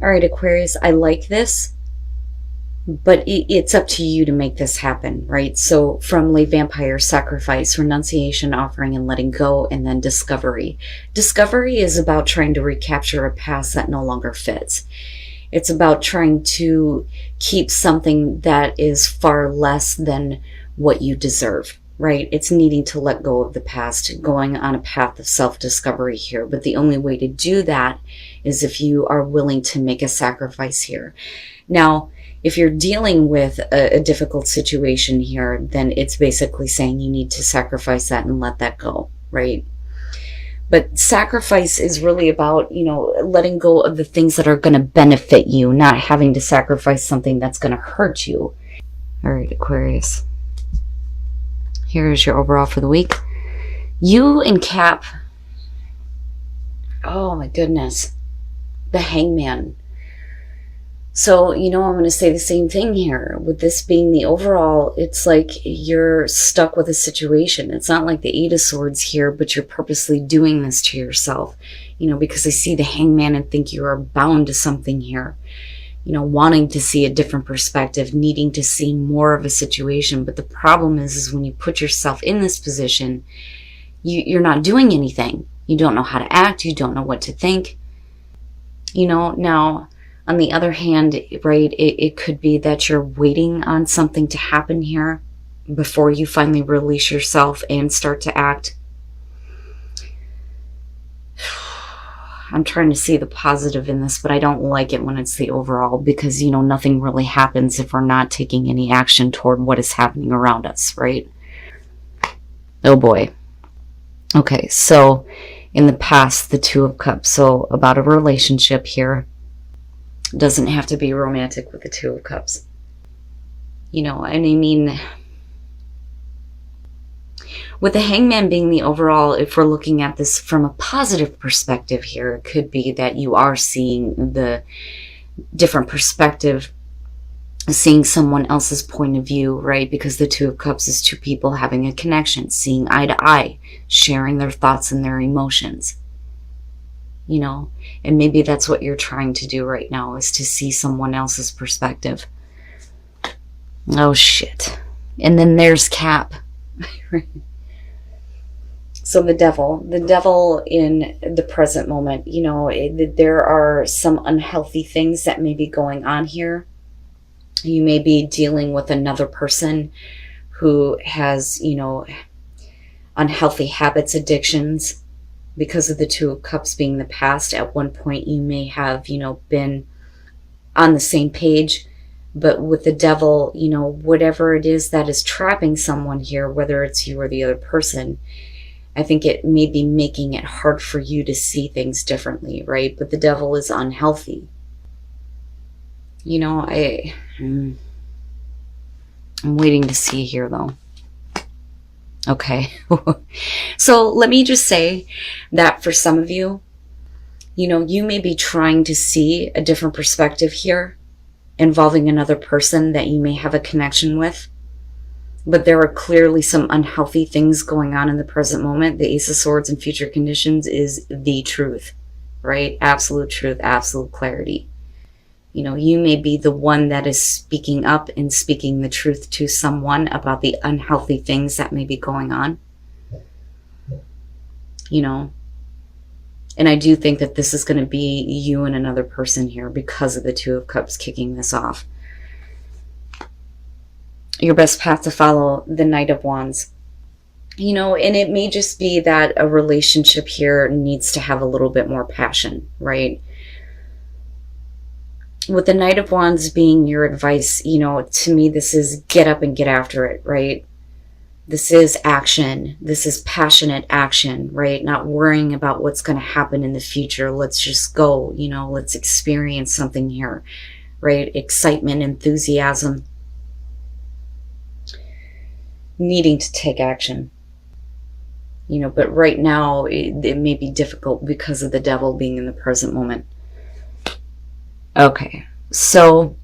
All right, Aquarius, I like this, but it's up to you to make this happen, right? So from lay vampire, sacrifice, renunciation, offering, and letting go, and then discovery. Discovery is about trying to recapture a past that no longer fits. It's about trying to keep something that is far less than what you deserve, right? It's needing to let go of the past, going on a path of self-discovery here. But the only way to do that is if you are willing to make a sacrifice here. Now, if you're dealing with a difficult situation here, then it's basically saying you need to sacrifice that and let that go, right? But sacrifice is really about, letting go of the things that are going to benefit you, not having to sacrifice something that's going to hurt you. All right, Aquarius. Here's your overall for the week. You and Cap. Oh my goodness. The Hangman. So, I'm going to say the same thing here. With this being the overall, it's like you're stuck with a situation. It's not like the Eight of Swords here, but you're purposely doing this to yourself. Because I see the Hangman and think you are bound to something here. Wanting to see a different perspective, needing to see more of a situation. But the problem is when you put yourself in this position, you're not doing anything. You don't know how to act. You don't know what to think. Now, on the other hand, right, it could be that you're waiting on something to happen here before you finally release yourself and start to act. I'm trying to see the positive in this, but I don't like it when it's the overall because, nothing really happens if we're not taking any action toward what is happening around us, right? Oh boy. Okay, so in the past, the Two of Cups. So about a relationship here. Doesn't have to be romantic with the Two of Cups. And I mean, with the Hangman being the overall, if we're looking at this from a positive perspective here, it could be that you are seeing the different perspective, seeing someone else's point of view, right? Because the Two of Cups is two people having a connection, seeing eye to eye, sharing their thoughts and their emotions. And maybe that's what you're trying to do right now, is to see someone else's perspective. Oh, shit. And then there's Cap. So the devil in the present moment, there are some unhealthy things that may be going on here. You may be dealing with another person who has, unhealthy habits, addictions. Because of the Two of Cups being the past, at one point you may have, been on the same page. But with the devil, whatever it is that is trapping someone here, whether it's you or the other person, I think it may be making it hard for you to see things differently, right? But the devil is unhealthy. I'm waiting to see here, though. Okay. So let me just say that for some of you, you may be trying to see a different perspective here involving another person that you may have a connection with. But there are clearly some unhealthy things going on in the present moment. The Ace of Swords and future conditions is the truth, right? Absolute truth, absolute clarity. You may be the one that is speaking up and speaking the truth to someone about the unhealthy things that may be going on. And I do think that this is going to be you and another person here because of the Two of Cups kicking this off. Your best path to follow, the Knight of Wands. And it may just be that a relationship here needs to have a little bit more passion, right? With the Knight of Wands being your advice, to me, this is get up and get after it, right? This is action. This is passionate action, right? Not worrying about what's going to happen in the future. Let's just go, let's experience something here, right? Excitement, enthusiasm. Needing to take action. But right now, it may be difficult because of the devil being in the present moment. Okay, so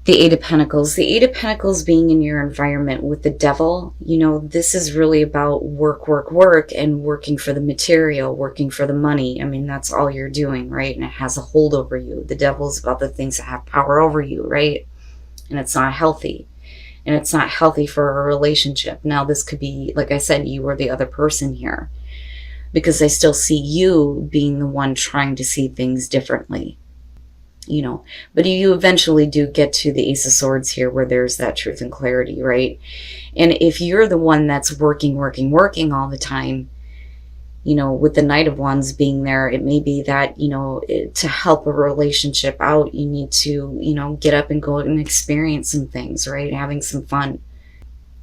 The Eight of Pentacles. The Eight of Pentacles being in your environment with the Devil, you know, this is really about work, work, work, and working for the material, working for the money. I mean, that's all you're doing, right? And it has a hold over you. The Devil is about the things that have power over you, right? And it's not healthy. And it's not healthy for a relationship. Now, this could be, like I said, you or the other person here. Because I still see you being the one trying to see things differently. You know, but you eventually do get to the Ace of Swords here where there's that truth and clarity, right? And if you're the one that's working all the time, you know, with the Knight of Wands being there, it may be that, you know, to help a relationship out, you need to, you know, get up and go and experience some things, right? Having some fun.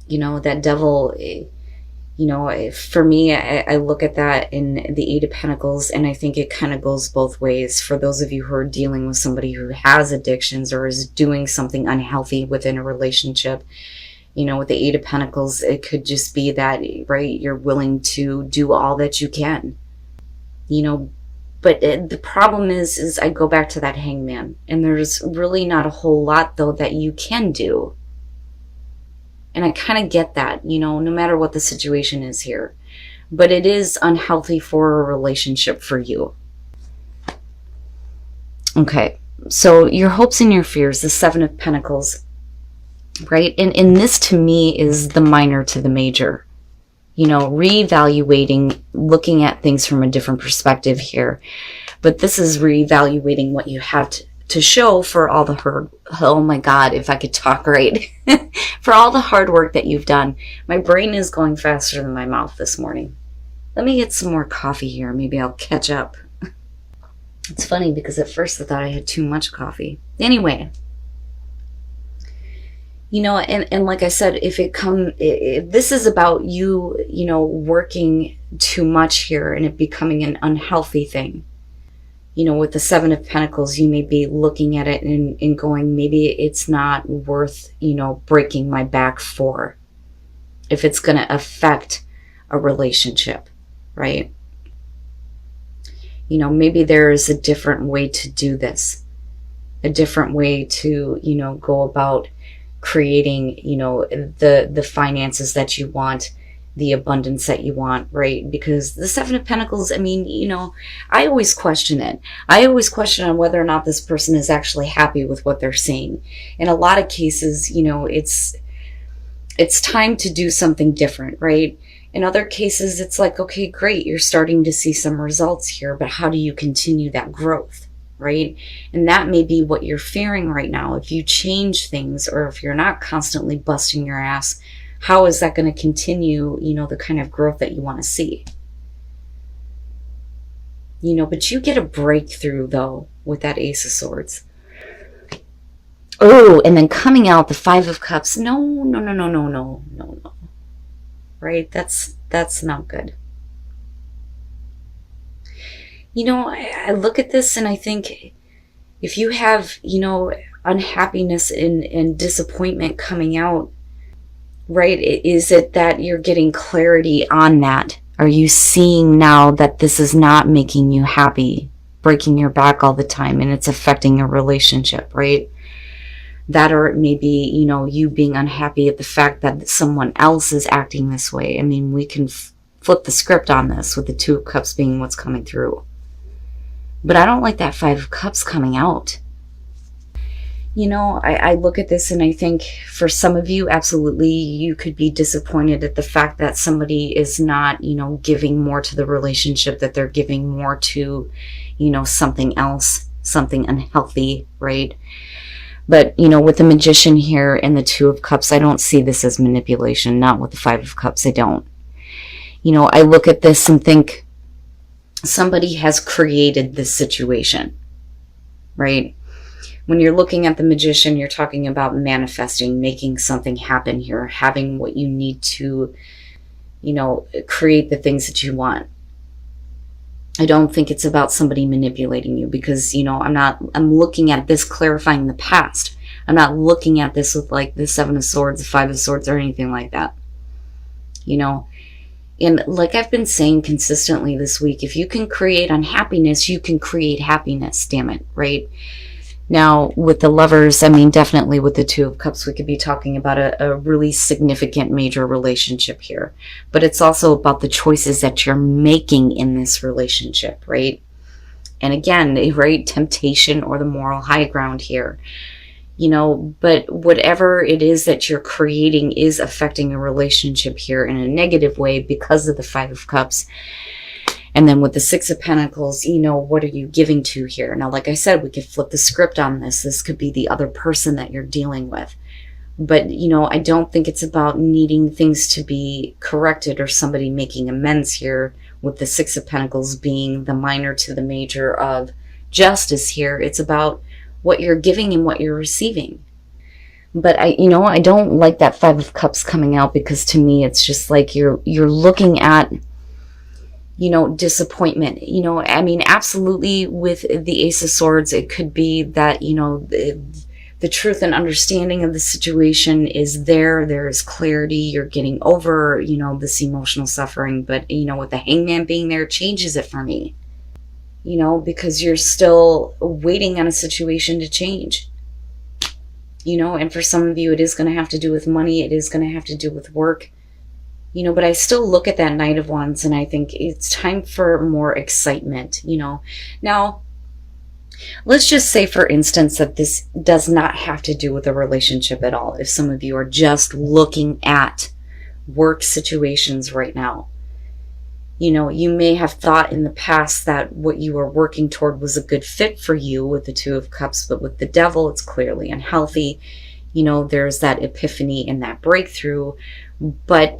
You know, that Devil, you know, for me, I look at that in the Eight of Pentacles, and I think it kind of goes both ways. For those of you who are dealing with somebody who has addictions or is doing something unhealthy within a relationship, you know, with the Eight of Pentacles, it could just be that, right, you're willing to do all that you can, you know. But the problem is I go back to that Hangman, and there's really not a whole lot, though, that you can do. And I kind of get that, you know, no matter what the situation is here. But it is unhealthy for a relationship for you. Okay, so your hopes and your fears, the Seven of Pentacles, right? And this to me is the minor to the major. You know, reevaluating, looking at things from a different perspective here. But this is reevaluating what you have to show for all the hard, oh my God, if I could talk right, for all the hard work that you've done. My brain is going faster than my mouth this morning. Let me get some more coffee here. Maybe I'll catch up. It's funny because at first I thought I had too much coffee. Anyway, you know, and like I said, if this is about you, you know, working too much here and it becoming an unhealthy thing. You know, with the Seven of Pentacles, you may be looking at it and going, maybe it's not worth, you know, breaking my back for, if it's going to affect a relationship, right? You know, maybe there is a different way to do this, a different way to, you know, go about creating, you know, the finances that you want, the abundance that you want, right? Because the Seven of Pentacles, I mean, you know, I always question it. I always question on whether or not this person is actually happy with what they're seeing. In a lot of cases, you know, it's time to do something different, right? In other cases, it's like, okay, great, you're starting to see some results here, but how do you continue that growth, right? And that may be what you're fearing right now. If you change things, or if you're not constantly busting your ass, how is that going to continue, you know, the kind of growth that you want to see? You know, but you get a breakthrough, though, with that Ace of Swords. Oh, and then coming out, the Five of Cups. No. Right? That's not good. You know, I look at this and I think if you have, you know, unhappiness and disappointment coming out, right? Is it that you're getting clarity on that? Are you seeing now that this is not making you happy, breaking your back all the time, and it's affecting a relationship, right? That, or it may be, you know, you being unhappy at the fact that someone else is acting this way. I mean, we can flip the script on this with the Two of Cups being what's coming through. But I don't like that Five of Cups coming out. You know, I look at this and I think for some of you, absolutely, you could be disappointed at the fact that somebody is not, you know, giving more to the relationship, that they're giving more to, you know, something else, something unhealthy, right? But, you know, with the Magician here and the Two of Cups, I don't see this as manipulation. Not with the Five of Cups, I don't. You know, I look at this and think somebody has created this situation, right? When you're looking at the Magician, you're talking about manifesting, making something happen here, having what you need to, you know, create the things that you want. I don't think it's about somebody manipulating you because, you know, I'm looking at this clarifying the past. I'm not looking at this with like the Seven of Swords, the Five of Swords, or anything like that. You know, and like I've been saying consistently this week, if you can create unhappiness, you can create happiness, damn it, right? Now, with the Lovers, I mean, definitely with the Two of Cups, we could be talking about a really significant major relationship here. But it's also about the choices that you're making in this relationship, right? And again, right, temptation or the moral high ground here. But whatever it is that you're creating is affecting a relationship here in a negative way because of the Five of Cups. And then with the Six of Pentacles, what are you giving to here? Now, like I said, we could flip the script on this. This could be the other person that you're dealing with. But, I don't think it's about needing things to be corrected or somebody making amends here, with the Six of Pentacles being the minor to the major of justice here. It's about what you're giving and what you're receiving. But I don't like that Five of Cups coming out, because to me, it's just like you're looking at, disappointment. I mean, absolutely with the Ace of Swords, it could be that, the truth and understanding of the situation is there. There is clarity. You're getting over, this emotional suffering. But, with the Hangman being there, changes it for me. Because you're still waiting on a situation to change. And for some of you, it is going to have to do with money. It is going to have to do with work. But I still look at that Knight of Wands and I think it's time for more excitement, Now, let's just say, for instance, that this does not have to do with a relationship at all. If some of you are just looking at work situations right now, you may have thought in the past that what you were working toward was a good fit for you with the Two of Cups, but with the Devil, it's clearly unhealthy. There's that epiphany and that breakthrough. But,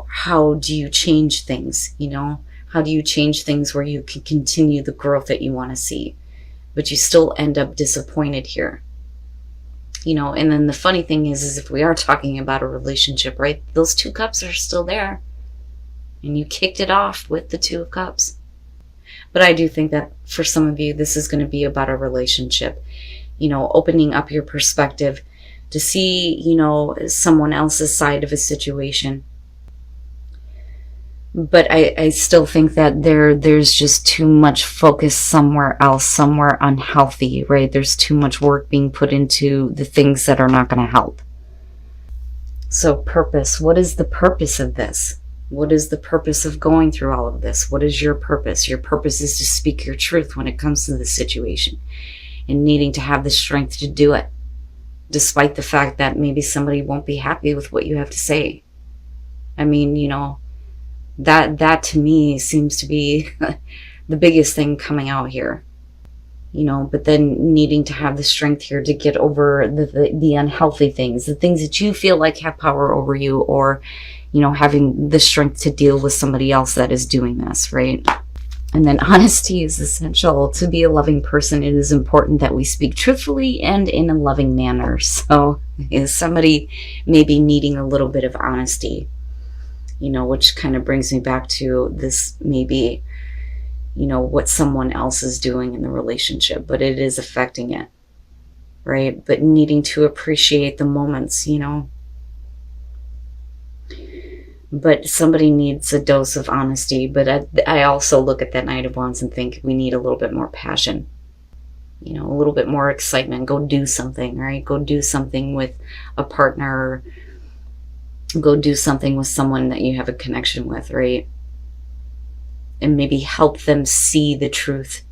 how do you change things? How do you change things where you can continue the growth that you want to see, but you still end up disappointed here? And then the funny thing is if we are talking about a relationship, right, those Two Cups are still there. And you kicked it off with the Two of Cups. But I do think that for some of you, this is going to be about a relationship, opening up your perspective to see, someone else's side of a situation. But I still think that there's just too much focus somewhere else, somewhere unhealthy, right? There's too much work being put into the things that are not going to help. So purpose, what is the purpose of this? What is the purpose of going through all of this? What is your purpose? Your purpose is to speak your truth when it comes to this situation and needing to have the strength to do it, despite the fact that maybe somebody won't be happy with what you have to say. I mean, that to me seems to be the biggest thing coming out here. But then needing to have the strength here to get over the unhealthy things, the things that you feel like have power over you, or having the strength to deal with somebody else that is doing this, right? And then honesty is essential. To be a loving person, it is important that we speak truthfully and in a loving manner. So is somebody maybe needing a little bit of honesty, which kind of brings me back to this maybe, what someone else is doing in the relationship, but it is affecting it, right? But needing to appreciate the moments, But somebody needs a dose of honesty. But I also look at that Knight of Wands and think we need a little bit more passion, a little bit more excitement. Go do something, right? Go do something with a partner. Go do something with someone that you have a connection with, right? And maybe help them see the truth